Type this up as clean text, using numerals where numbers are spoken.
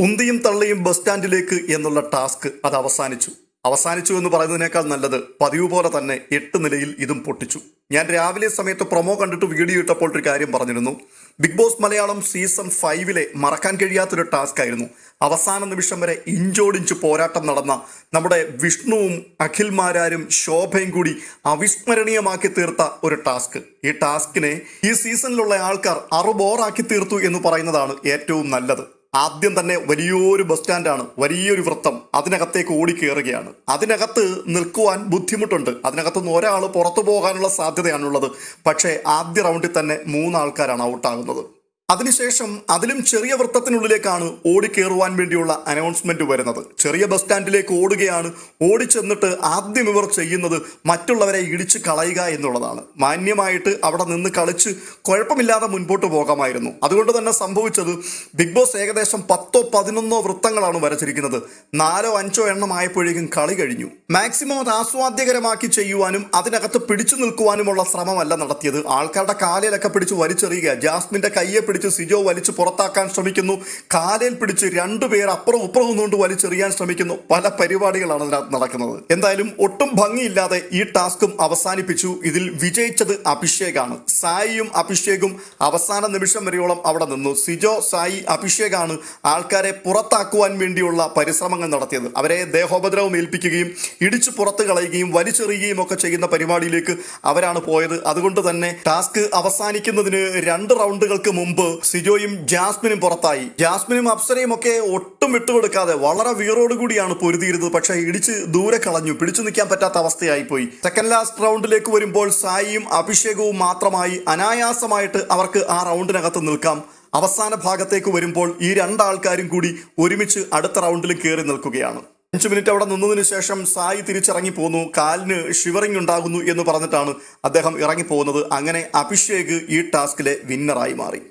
ഉന്തിയും തള്ളിയും bus സ്റ്റാൻഡിലേക്ക് എന്നുള്ള task അത് അവസാനിച്ചു എന്ന് പറയുന്നതിനേക്കാൾ നല്ലത് പതിവ് പോലെ തന്നെ 8 നിലയിൽ ഇതും പൊട്ടിച്ചു. ഞാൻ രാവിലെ സമയത്ത് പ്രൊമോ കണ്ടിട്ട് വീഡിയോ ഇട്ടപ്പോൾ ഒരു കാര്യം പറഞ്ഞിരുന്നു. ബിഗ് ബോസ് മലയാളം സീസൺ 5 മറക്കാൻ കഴിയാത്തൊരു ടാസ്ക് ആയിരുന്നു. അവസാന നിമിഷം വരെ ഇഞ്ചോടിഞ്ച് പോരാട്ടം നടന്ന നമ്മുടെ വിഷ്ണുവും അഖിൽമാരാരും ശോഭയും കൂടി അവിസ്മരണീയമാക്കി തീർത്ത ഒരു ടാസ്ക്. ഈ ടാസ്കിനെ ഈ സീസണിലുള്ള ആൾക്കാർ അറുബോറാക്കി തീർത്തു എന്ന് പറയുന്നതാണ് ഏറ്റവും നല്ലത്. ആദ്യം തന്നെ വലിയൊരു ബസ് സ്റ്റാൻഡാണ്, വലിയൊരു വൃത്തം, അതിനകത്തേക്ക് ഓടിക്കേറുകയാണ്. അതിനകത്ത് നിൽക്കുവാൻ ബുദ്ധിമുട്ടുണ്ട്. അതിനകത്തുനിന്ന് ഒരാൾ പുറത്തു പോകാനുള്ള സാധ്യതയാണുള്ളത്. പക്ഷേ ആദ്യ റൗണ്ടിൽ തന്നെ 3 ആൾക്കാരാണ് ഔട്ടാകുന്നത്. അതിനുശേഷം അതിലും ചെറിയ വൃത്തത്തിനുള്ളിലേക്കാണ് ഓടിക്കേറുവാൻ വേണ്ടിയുള്ള അനൗൺസ്മെന്റ് വരുന്നത്. ചെറിയ ബസ് സ്റ്റാൻഡിലേക്ക് ഓടുകയാണ്. ഓടിച്ചെന്നിട്ട് ആദ്യം ഇവർ ചെയ്യുന്നത് മറ്റുള്ളവരെ ഇടിച്ച് കളയുക എന്നുള്ളതാണ്. മാന്യമായിട്ട് അവിടെ നിന്ന് കളിച്ച് കുഴപ്പമില്ലാതെ മുൻപോട്ട് പോകാമായിരുന്നു. അതുകൊണ്ട് തന്നെ സംഭവിച്ചത് ബിഗ് ബോസ് ഏകദേശം 10-11 വൃത്തങ്ങളാണ് വരച്ചിരിക്കുന്നത്. 4-5 എണ്ണം ആയപ്പോഴേക്കും കളി കഴിഞ്ഞു. മാക്സിമം അത് ആസ്വാദ്യകരമാക്കി ചെയ്യുവാനും അതിനകത്ത് പിടിച്ചു നിൽക്കുവാനുമുള്ള ശ്രമമല്ല നടത്തിയത്. ആൾക്കാരുടെ കാലിലൊക്കെ പിടിച്ച് വലിച്ചെറിയുക. ജാസ്മിന്റെ കയ്യെ പിടിച്ച് സിജോ വലിച്ചു പുറത്താക്കാൻ ശ്രമിക്കുന്നു. കാലിൽ പിടിച്ച് 2 പേർ അപ്പുറം ഇപ്പുറം നിന്നുകൊണ്ട് വലിച്ചെറിയാൻ ശ്രമിക്കുന്നു. പല പരിപാടികളാണ് അതിനകത്ത് നടക്കുന്നത്. എന്തായാലും ഒട്ടും ഭംഗിയില്ലാതെ ഈ ടാസ്കും അവസാനിപ്പിച്ചു. ഇതിൽ വിജയിച്ചത് അഭിഷേകാണ്. സായിയും അഭിഷേകും അവസാന നിമിഷം വരെയോളം അവിടെ നിന്നു. സിജോ, സായി, അഭിഷേകാണ് ആൾക്കാരെ പുറത്താക്കുവാൻ വേണ്ടിയുള്ള പരിശ്രമങ്ങൾ നടത്തിയത്. അവരെ ദേഹോപദ്രവം ഏൽപ്പിക്കുകയും ഇടിച്ചു പുറത്ത് കളയുകയും വലിച്ചെറിയുകയും ഒക്കെ ചെയ്യുന്ന പരിപാടിയിലേക്ക് അവരാണ് പോയത്. അതുകൊണ്ട് തന്നെ ടാസ്ക് അവസാനിക്കുന്നതിന് 2 റൗണ്ടുകൾക്ക് മുമ്പ് സിജോയും ജാസ്മിനും പുറത്തായി. ജാസ്മിനും അപ്സരയും ഒക്കെ ഒട്ടും വിട്ടുകൊടുക്കാതെ വളരെ വീറോടുകൂടിയാണ് പൊരുതിയിരുന്നത്. പക്ഷേ ഇടിച്ച് ദൂരെ കളഞ്ഞു. പിടിച്ചു നിൽക്കാൻ പറ്റാത്ത അവസ്ഥയായി പോയി. സെക്കൻഡ് ലാസ്റ്റ് റൗണ്ടിലേക്ക് വരുമ്പോൾ സായിയും അഭിഷേകവും മാത്രമായി അനായാസമായിട്ട് അവർക്ക് ആ റൗണ്ടിനകത്ത് നിൽക്കാം. അവസാന ഭാഗത്തേക്ക് വരുമ്പോൾ ഈ 2 ആൾക്കാരും കൂടി ഒരുമിച്ച് അടുത്ത റൗണ്ടിൽ കയറി നിൽക്കുകയാണ്. 5 മിനിറ്റ് അവിടെ നിന്നതിന് ശേഷം സായി തിരിച്ചിറങ്ങി പോന്നു. കാലിന് ഷിവറിംഗ് ഉണ്ടാകുന്നു എന്ന് പറഞ്ഞിട്ടാണ് അദ്ദേഹം ഇറങ്ങി പോകുന്നത്. അങ്ങനെ അഭിഷേക് ഈ ടാസ്കിലെ വിന്നറായി മാറി.